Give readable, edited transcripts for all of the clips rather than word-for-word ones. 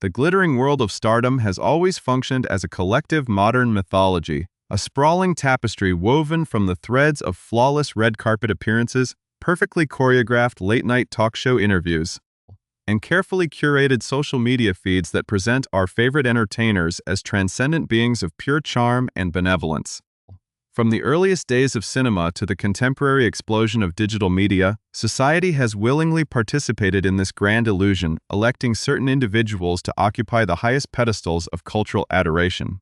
The glittering world of stardom has always functioned as a collective modern mythology, a sprawling tapestry woven from the threads of flawless red carpet appearances, perfectly choreographed late-night talk show interviews, and carefully curated social media feeds that present our favorite entertainers as transcendent beings of pure charm and benevolence. From the earliest days of cinema to the contemporary explosion of digital media, society has willingly participated in this grand illusion, electing certain individuals to occupy the highest pedestals of cultural adoration.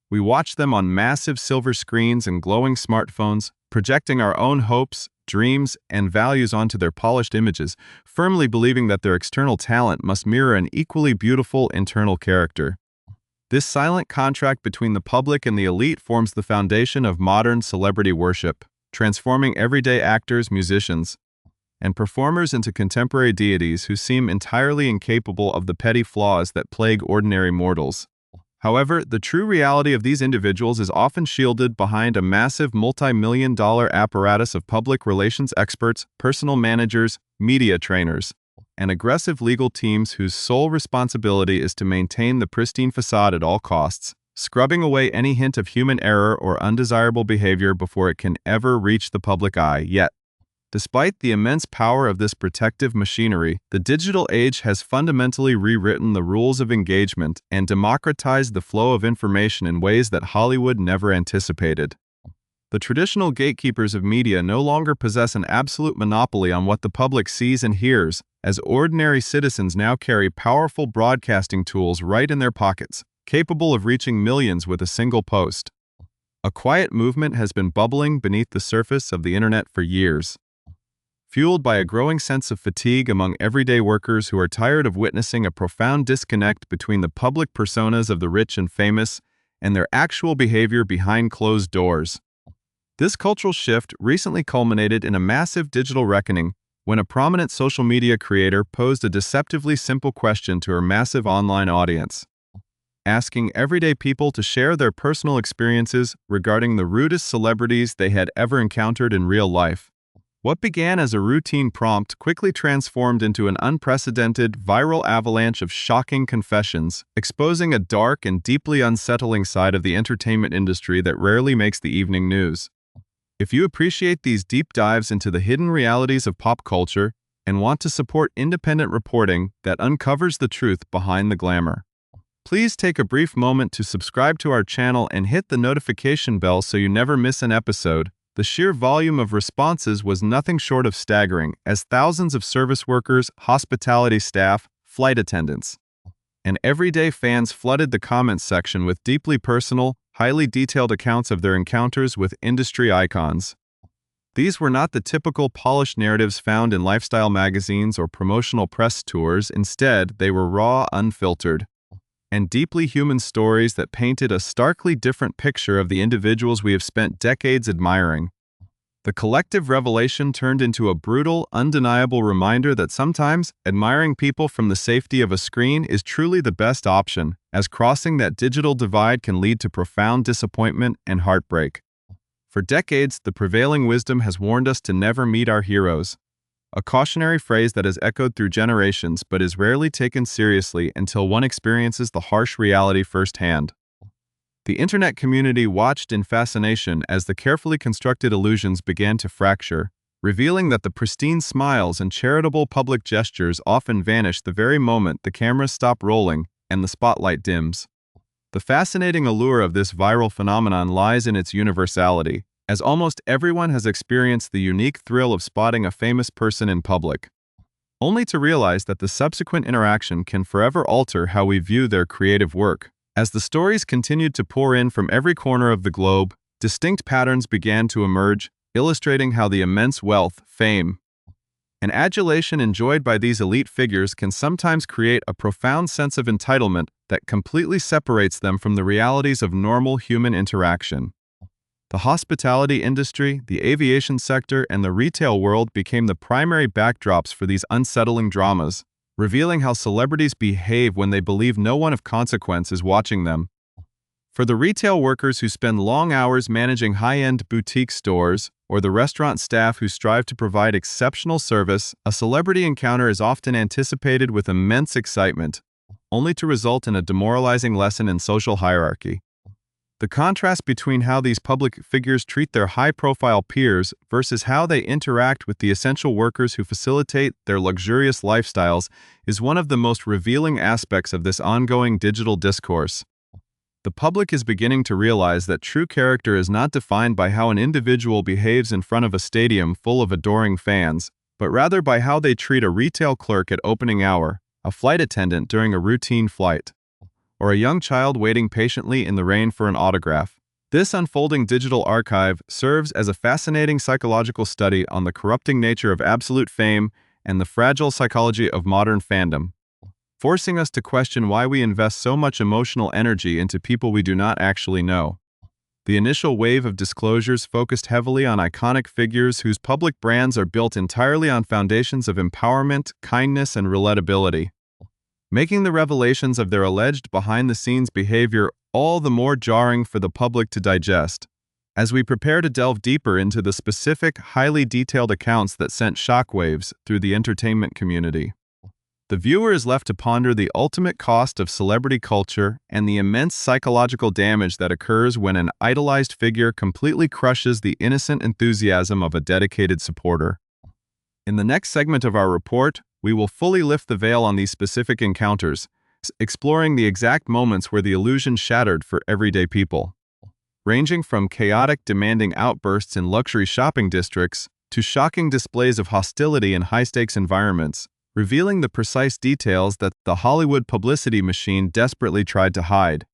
We watch them on massive silver screens and glowing smartphones, projecting our own hopes, dreams, and values onto their polished images, firmly believing that their external talent must mirror an equally beautiful internal character. This silent contract between the public and the elite forms the foundation of modern celebrity worship, transforming everyday actors, musicians, and performers into contemporary deities who seem entirely incapable of the petty flaws that plague ordinary mortals. However, the true reality of these individuals is often shielded behind a massive multi-million-dollar apparatus of public relations experts, personal managers, media trainers, and aggressive legal teams whose sole responsibility is to maintain the pristine facade at all costs, scrubbing away any hint of human error or undesirable behavior before it can ever reach the public eye. Yet, despite the immense power of this protective machinery, the digital age has fundamentally rewritten the rules of engagement and democratized the flow of information in ways that Hollywood never anticipated. The traditional gatekeepers of media no longer possess an absolute monopoly on what the public sees and hears, as ordinary citizens now carry powerful broadcasting tools right in their pockets, capable of reaching millions with a single post. A quiet movement has been bubbling beneath the surface of the internet for years, fueled by a growing sense of fatigue among everyday workers who are tired of witnessing a profound disconnect between the public personas of the rich and famous and their actual behavior behind closed doors. This cultural shift recently culminated in a massive digital reckoning when a prominent social media creator posed a deceptively simple question to her massive online audience, asking everyday people to share their personal experiences regarding the rudest celebrities they had ever encountered in real life. What began as a routine prompt quickly transformed into an unprecedented, viral avalanche of shocking confessions, exposing a dark and deeply unsettling side of the entertainment industry that rarely makes the evening news. If you appreciate these deep dives into the hidden realities of pop culture and want to support independent reporting that uncovers the truth behind the glamour, please take a brief moment to subscribe to our channel and hit the notification bell so you never miss an episode. The sheer volume of responses was nothing short of staggering, as thousands of service workers, hospitality staff, flight attendants, and everyday fans flooded the comments section with deeply personal, highly detailed accounts of their encounters with industry icons. These were not the typical polished narratives found in lifestyle magazines or promotional press tours. Instead, they were raw, unfiltered, and deeply human stories that painted a starkly different picture of the individuals we have spent decades admiring. The collective revelation turned into a brutal, undeniable reminder that sometimes admiring people from the safety of a screen is truly the best option, as crossing that digital divide can lead to profound disappointment and heartbreak. For decades, the prevailing wisdom has warned us to never meet our heroes, a cautionary phrase that has echoed through generations but is rarely taken seriously until one experiences the harsh reality firsthand. The internet community watched in fascination as the carefully constructed illusions began to fracture, revealing that the pristine smiles and charitable public gestures often vanish the very moment the cameras stop rolling and the spotlight dims. The fascinating allure of this viral phenomenon lies in its universality, as almost everyone has experienced the unique thrill of spotting a famous person in public, only to realize that the subsequent interaction can forever alter how we view their creative work. As the stories continued to pour in from every corner of the globe, distinct patterns began to emerge, illustrating how the immense wealth, fame, and adulation enjoyed by these elite figures can sometimes create a profound sense of entitlement that completely separates them from the realities of normal human interaction. The hospitality industry, the aviation sector, and the retail world became the primary backdrops for these unsettling dramas, revealing how celebrities behave when they believe no one of consequence is watching them. For the retail workers who spend long hours managing high-end boutique stores, or the restaurant staff who strive to provide exceptional service, a celebrity encounter is often anticipated with immense excitement. only to result in a demoralizing lesson in social hierarchy. The contrast between how these public figures treat their high-profile peers versus how they interact with the essential workers who facilitate their luxurious lifestyles is one of the most revealing aspects of this ongoing digital discourse. The public is beginning to realize that true character is not defined by how an individual behaves in front of a stadium full of adoring fans, but rather by how they treat a retail clerk at opening hour, a flight attendant during a routine flight, or a young child waiting patiently in the rain for an autograph. This unfolding digital archive serves as a fascinating psychological study on the corrupting nature of absolute fame and the fragile psychology of modern fandom, forcing us to question why we invest so much emotional energy into people we do not actually know. The initial wave of disclosures focused heavily on iconic figures whose public brands are built entirely on foundations of empowerment, kindness, and relatability, making the revelations of their alleged behind-the-scenes behavior all the more jarring for the public to digest. As we prepare to delve deeper into the specific, highly detailed accounts that sent shockwaves through the entertainment community, the viewer is left to ponder the ultimate cost of celebrity culture and the immense psychological damage that occurs when an idolized figure completely crushes the innocent enthusiasm of a dedicated supporter. In the next segment of our report, we will fully lift the veil on these specific encounters, exploring the exact moments where the illusion shattered for everyday people, ranging from chaotic, demanding outbursts in luxury shopping districts to shocking displays of hostility in high-stakes environments, revealing the precise details that the Hollywood publicity machine desperately tried to hide.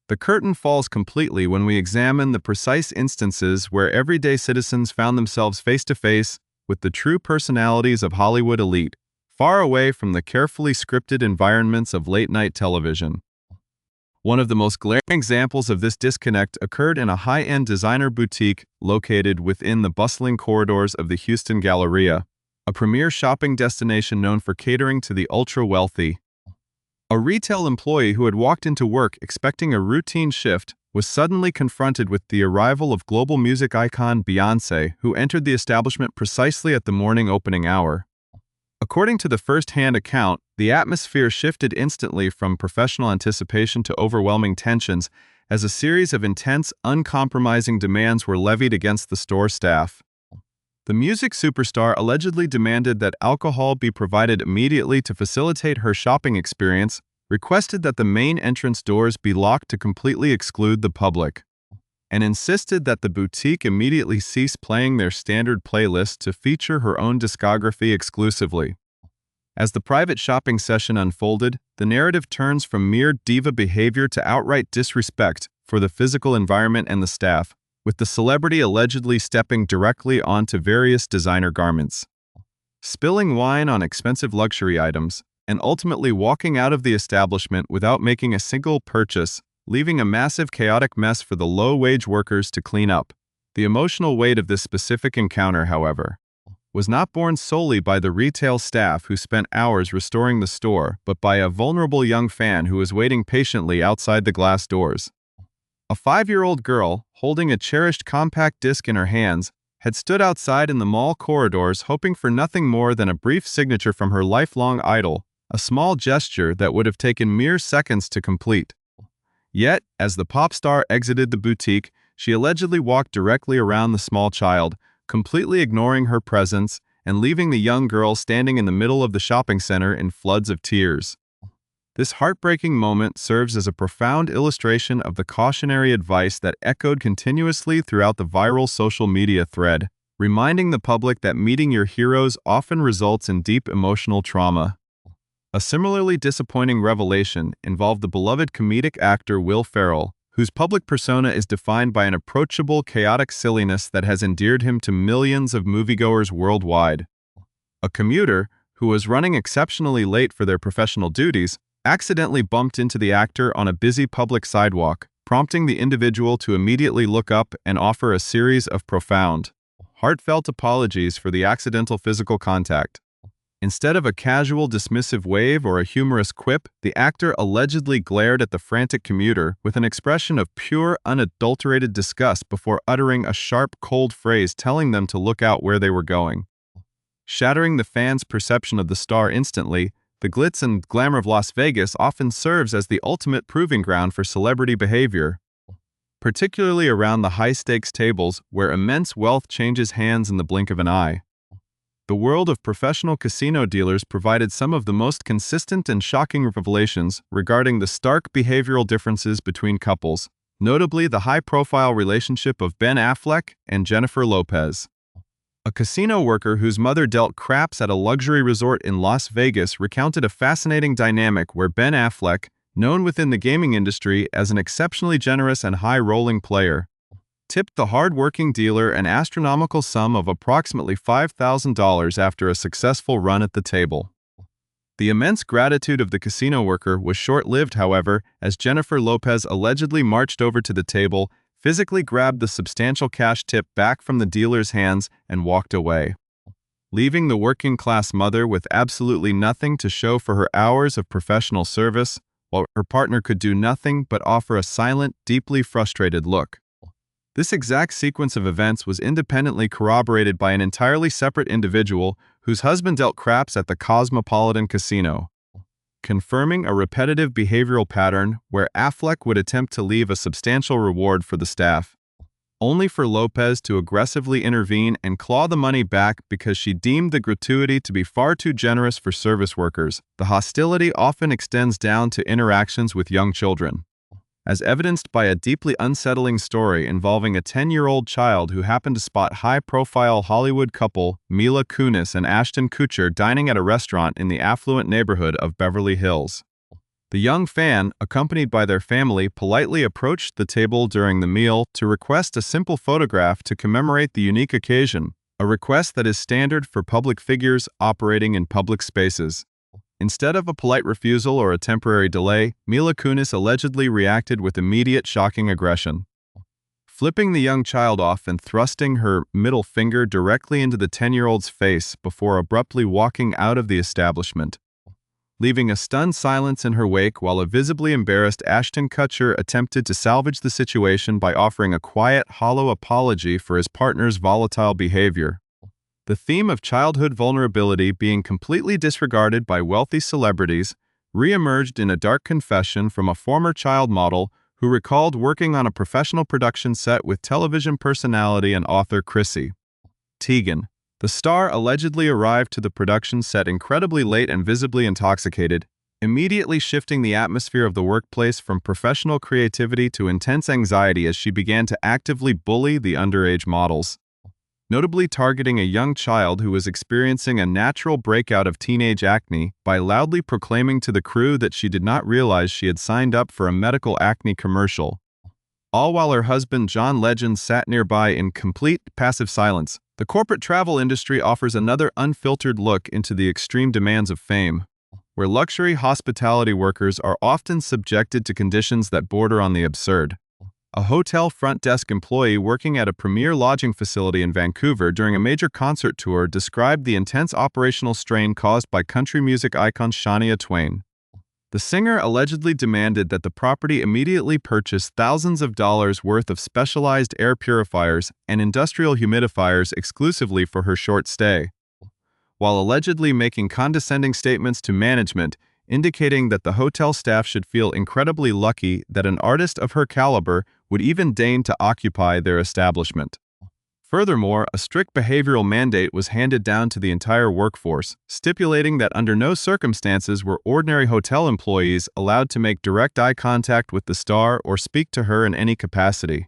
The curtain falls completely when we examine the precise instances where everyday citizens found themselves face-to-face with the true personalities of Hollywood elite, far away from the carefully scripted environments of late-night television. One of the most glaring examples of this disconnect occurred in a high-end designer boutique located within the bustling corridors of the Houston Galleria, a premier shopping destination known for catering to the ultra-wealthy. A retail employee who had walked into work expecting a routine shift was suddenly confronted with the arrival of global music icon Beyoncé, who entered the establishment precisely at the morning opening hour. According to the first-hand account, the atmosphere shifted instantly from professional anticipation to overwhelming tensions as a series of intense, uncompromising demands were levied against the store staff. The music superstar allegedly demanded that alcohol be provided immediately to facilitate her shopping experience, requested that the main entrance doors be locked to completely exclude the public, and insisted that the boutique immediately cease playing their standard playlist to feature her own discography exclusively. As the private shopping session unfolded, the narrative turns from mere diva behavior to outright disrespect for the physical environment and the staff, with the celebrity allegedly stepping directly onto various designer garments, spilling wine on expensive luxury items, and ultimately walking out of the establishment without making a single purchase, leaving a massive chaotic mess for the low-wage workers to clean up. The emotional weight of this specific encounter, however, was not borne solely by the retail staff who spent hours restoring the store, but by a vulnerable young fan who was waiting patiently outside the glass doors. A 5-year-old girl, holding a cherished compact disc in her hands, had stood outside in the mall corridors hoping for nothing more than a brief signature from her lifelong idol, a small gesture that would have taken mere seconds to complete. Yet, as the pop star exited the boutique, she allegedly walked directly around the small child, completely ignoring her presence and leaving the young girl standing in the middle of the shopping center in floods of tears. This heartbreaking moment serves as a profound illustration of the cautionary advice that echoed continuously throughout the viral social media thread, reminding the public that meeting your heroes often results in deep emotional trauma. A similarly disappointing revelation involved the beloved comedic actor Will Ferrell, whose public persona is defined by an approachable, chaotic silliness that has endeared him to millions of moviegoers worldwide. A commuter, who was running exceptionally late for their professional duties, accidentally bumped into the actor on a busy public sidewalk, prompting the individual to immediately look up and offer a series of profound, heartfelt apologies for the accidental physical contact. Instead of a casual, dismissive wave or a humorous quip, the actor allegedly glared at the frantic commuter with an expression of pure, unadulterated disgust before uttering a sharp, cold phrase telling them to look out where they were going. Shattering the fans' perception of the star instantly, The glitz and glamour of Las Vegas often serves as the ultimate proving ground for celebrity behavior, particularly around the high-stakes tables where immense wealth changes hands in the blink of an eye. The world of professional casino dealers provided some of the most consistent and shocking revelations regarding the stark behavioral differences between couples, notably the high-profile relationship of Ben Affleck and Jennifer Lopez. A casino worker whose mother dealt craps at a luxury resort in Las Vegas recounted a fascinating dynamic where Ben Affleck, known within the gaming industry as an exceptionally generous and high-rolling player, tipped the hard-working dealer an astronomical sum of approximately $5,000 after a successful run at the table. The immense gratitude of the casino worker was short-lived, however, as Jennifer Lopez allegedly marched over to the table, physically grabbed the substantial cash tip back from the dealer's hands, and walked away, leaving the working-class mother with absolutely nothing to show for her hours of professional service, while her partner could do nothing but offer a silent, deeply frustrated look. This exact sequence of events was independently corroborated by an entirely separate individual whose husband dealt craps at the Cosmopolitan Casino, confirming a repetitive behavioral pattern where Affleck would attempt to leave a substantial reward for the staff, only for Lopez to aggressively intervene and claw the money back because she deemed the gratuity to be far too generous for service workers. The hostility often extends down to interactions with young children, as evidenced by a deeply unsettling story involving a 10-year-old child who happened to spot high-profile Hollywood couple Mila Kunis and Ashton Kutcher dining at a restaurant in the affluent neighborhood of Beverly Hills. The young fan, accompanied by their family, politely approached the table during the meal to request a simple photograph to commemorate the unique occasion, a request that is standard for public figures operating in public spaces. Instead of a polite refusal or a temporary delay, Mila Kunis allegedly reacted with immediate shocking aggression, flipping the young child off and thrusting her middle finger directly into the 10-year-old's face before abruptly walking out of the establishment, leaving a stunned silence in her wake while a visibly embarrassed Ashton Kutcher attempted to salvage the situation by offering a quiet, hollow apology for his partner's volatile behavior. The theme of childhood vulnerability being completely disregarded by wealthy celebrities re-emerged in a dark confession from a former child model who recalled working on a professional production set with television personality and author Chrissy Teigen. The star allegedly arrived to the production set incredibly late and visibly intoxicated, immediately shifting the atmosphere of the workplace from professional creativity to intense anxiety as she began to actively bully the underage models, notably targeting a young child who was experiencing a natural breakout of teenage acne by loudly proclaiming to the crew that she did not realize she had signed up for a medical acne commercial, all while her husband John Legend sat nearby in complete passive silence. The corporate travel industry offers another unfiltered look into the extreme demands of fame, where luxury hospitality workers are often subjected to conditions that border on the absurd. A hotel front desk employee working at a premier lodging facility in Vancouver during a major concert tour described the intense operational strain caused by country music icon Shania Twain. The singer allegedly demanded that the property immediately purchase thousands of dollars worth of specialized air purifiers and industrial humidifiers exclusively for her short stay, while allegedly making condescending statements to management indicating that the hotel staff should feel incredibly lucky that an artist of her caliber would even deign to occupy their establishment. Furthermore, a strict behavioral mandate was handed down to the entire workforce, stipulating that under no circumstances were ordinary hotel employees allowed to make direct eye contact with the star or speak to her in any capacity,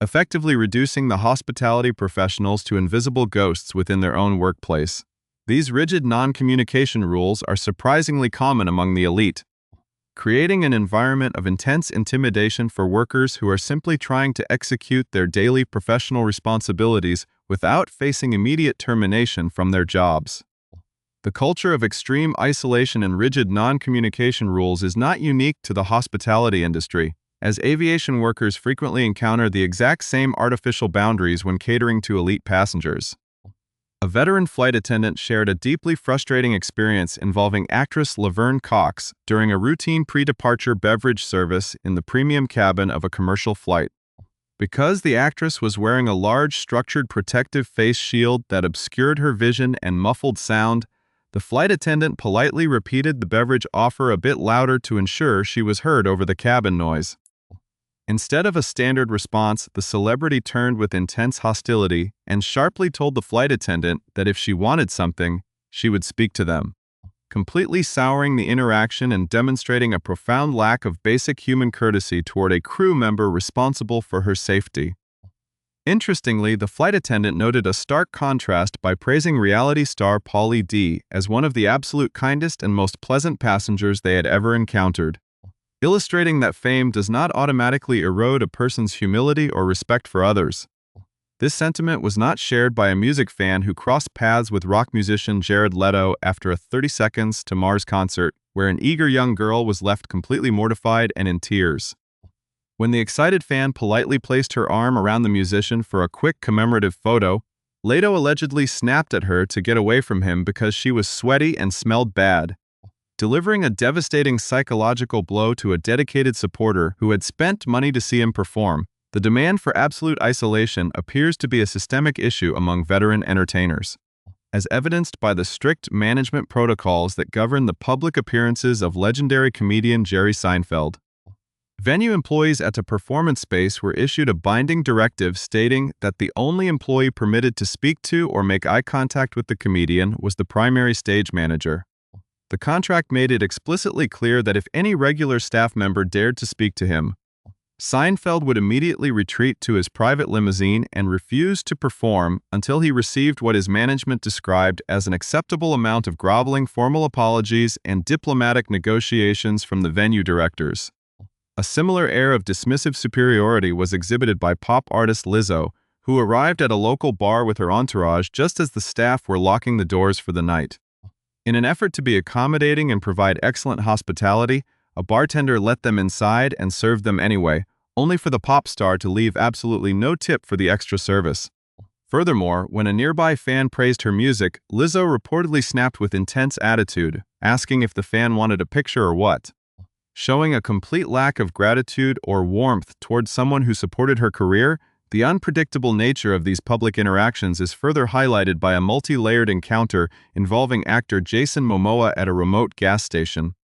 effectively reducing the hospitality professionals to invisible ghosts within their own workplace. These rigid non-communication rules are surprisingly common among the elite, creating an environment of intense intimidation for workers who are simply trying to execute their daily professional responsibilities without facing immediate termination from their jobs. The culture of extreme isolation and rigid non-communication rules is not unique to the hospitality industry, as aviation workers frequently encounter the exact same artificial boundaries when catering to elite passengers. A veteran flight attendant shared a deeply frustrating experience involving actress Laverne Cox during a routine pre-departure beverage service in the premium cabin of a commercial flight. Because the actress was wearing a large structured protective face shield that obscured her vision and muffled sound, The flight attendant politely repeated the beverage offer a bit louder to ensure she was heard over the cabin noise. Instead of a standard response, the celebrity turned with intense hostility and sharply told the flight attendant that if she wanted something, she would speak to them, completely souring the interaction and demonstrating a profound lack of basic human courtesy toward a crew member responsible for her safety. Interestingly, the flight attendant noted a stark contrast by praising reality star Pauly D as one of the absolute kindest and most pleasant passengers they had ever encountered, illustrating that fame does not automatically erode a person's humility or respect for others. This sentiment was not shared by a music fan who crossed paths with rock musician Jared Leto after a 30 Seconds to Mars concert, where an eager young girl was left completely mortified and in tears. When the excited fan politely placed her arm around the musician for a quick commemorative photo, Leto allegedly snapped at her to get away from him because she was sweaty and smelled bad, delivering a devastating psychological blow to a dedicated supporter who had spent money to see him perform. The demand for absolute isolation appears to be a systemic issue among veteran entertainers, as evidenced by the strict management protocols that govern the public appearances of legendary comedian Jerry Seinfeld. Venue employees at a performance space were issued a binding directive stating that the only employee permitted to speak to or make eye contact with the comedian was the primary stage manager. The contract made it explicitly clear that if any regular staff member dared to speak to him, Seinfeld would immediately retreat to his private limousine and refuse to perform until he received what his management described as an acceptable amount of groveling formal apologies and diplomatic negotiations from the venue directors. A similar air of dismissive superiority was exhibited by pop artist Lizzo, who arrived at a local bar with her entourage just as the staff were locking the doors for the night. In an effort to be accommodating and provide excellent hospitality, a bartender let them inside and served them anyway, only for the pop star to leave absolutely no tip for the extra service. Furthermore, when a nearby fan praised her music, Lizzo reportedly snapped with intense attitude, asking if the fan wanted a picture or what. Showing a complete lack of gratitude or warmth towards someone who supported her career, the unpredictable nature of these public interactions is further highlighted by a multi-layered encounter involving actor Jason Momoa at a remote gas station.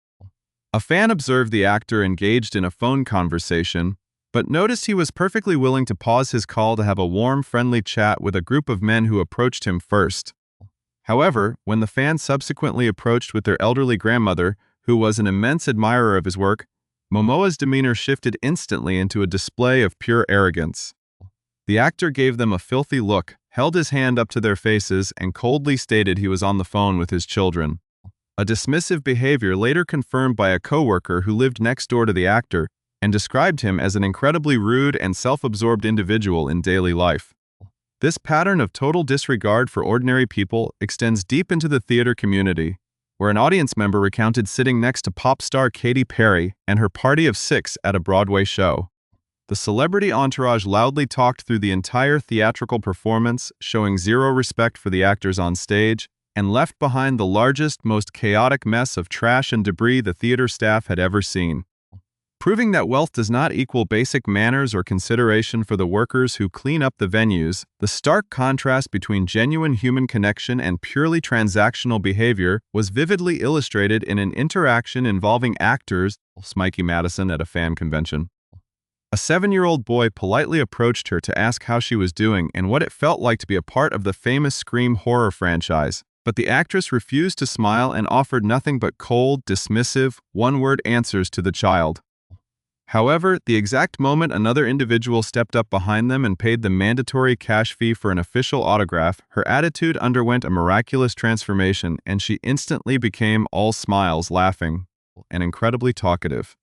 A fan observed the actor engaged in a phone conversation, but noticed he was perfectly willing to pause his call to have a warm, friendly chat with a group of men who approached him first. However, when the fan subsequently approached with their elderly grandmother, who was an immense admirer of his work, Momoa's demeanor shifted instantly into a display of pure arrogance. The actor gave them a filthy look, held his hand up to their faces, and coldly stated he was on the phone with his children. A dismissive behavior later confirmed by a coworker who lived next door to the actor and described him as an incredibly rude and self-absorbed individual in daily life. This pattern of total disregard for ordinary people extends deep into the theater community, where an audience member recounted sitting next to pop star Katy Perry and her party of 6 at a Broadway show. The celebrity entourage loudly talked through the entire theatrical performance, showing zero respect for the actors on stage, and left behind the largest, most chaotic mess of trash and debris the theater staff had ever seen. Proving that wealth does not equal basic manners or consideration for the workers who clean up the venues, the stark contrast between genuine human connection and purely transactional behavior was vividly illustrated in an interaction involving actors, Smikey Madison at a fan convention. A 7-year-old boy politely approached her to ask how she was doing and what it felt like to be a part of the famous Scream horror franchise, but the actress refused to smile and offered nothing but cold, dismissive, one-word answers to the child. However, the exact moment another individual stepped up behind them and paid the mandatory cash fee for an official autograph, her attitude underwent a miraculous transformation and she instantly became all smiles, laughing, and incredibly talkative.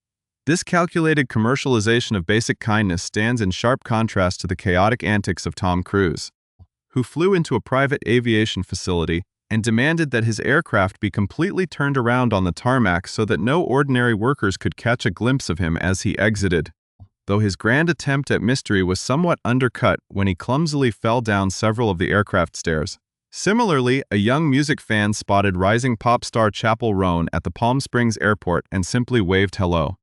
This calculated commercialization of basic kindness stands in sharp contrast to the chaotic antics of Tom Cruise, who flew into a private aviation facility and demanded that his aircraft be completely turned around on the tarmac so that no ordinary workers could catch a glimpse of him as he exited, though his grand attempt at mystery was somewhat undercut when he clumsily fell down several of the aircraft stairs. Similarly, a young music fan spotted rising pop star Chappell Roan at the Palm Springs airport and simply waved hello,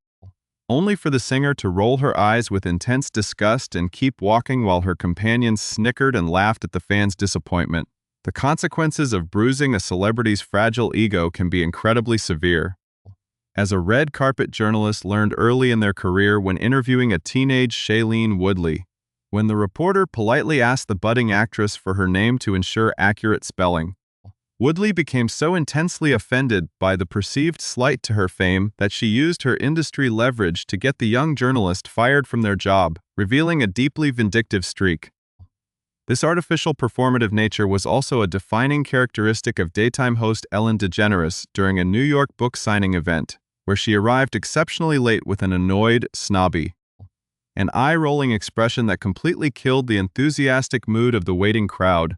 only for the singer to roll her eyes with intense disgust and keep walking while her companions snickered and laughed at the fan's disappointment. The consequences of bruising a celebrity's fragile ego can be incredibly severe. As a red carpet journalist learned early in their career when interviewing a teenage Shailene Woodley, when the reporter politely asked the budding actress for her name to ensure accurate spelling, Woodley became so intensely offended by the perceived slight to her fame that she used her industry leverage to get the young journalist fired from their job, revealing a deeply vindictive streak. This artificial performative nature was also a defining characteristic of daytime host Ellen DeGeneres during a New York book signing event, where she arrived exceptionally late with an annoyed, snobby, an eye-rolling expression that completely killed the enthusiastic mood of the waiting crowd.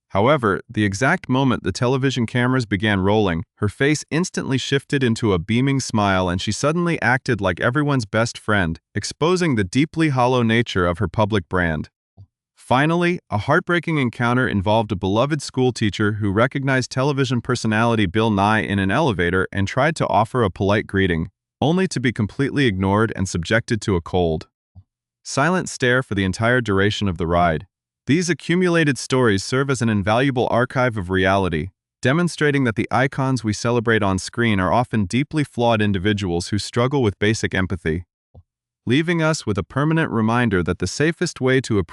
However, the exact moment the television cameras began rolling, her face instantly shifted into a beaming smile and she suddenly acted like everyone's best friend, exposing the deeply hollow nature of her public brand. Finally, a heartbreaking encounter involved a beloved schoolteacher who recognized television personality Bill Nye in an elevator and tried to offer a polite greeting, only to be completely ignored and subjected to a cold, silent stare for the entire duration of the ride. These accumulated stories serve as an invaluable archive of reality, demonstrating that the icons we celebrate on screen are often deeply flawed individuals who struggle with basic empathy, leaving us with a permanent reminder that the safest way to appreciate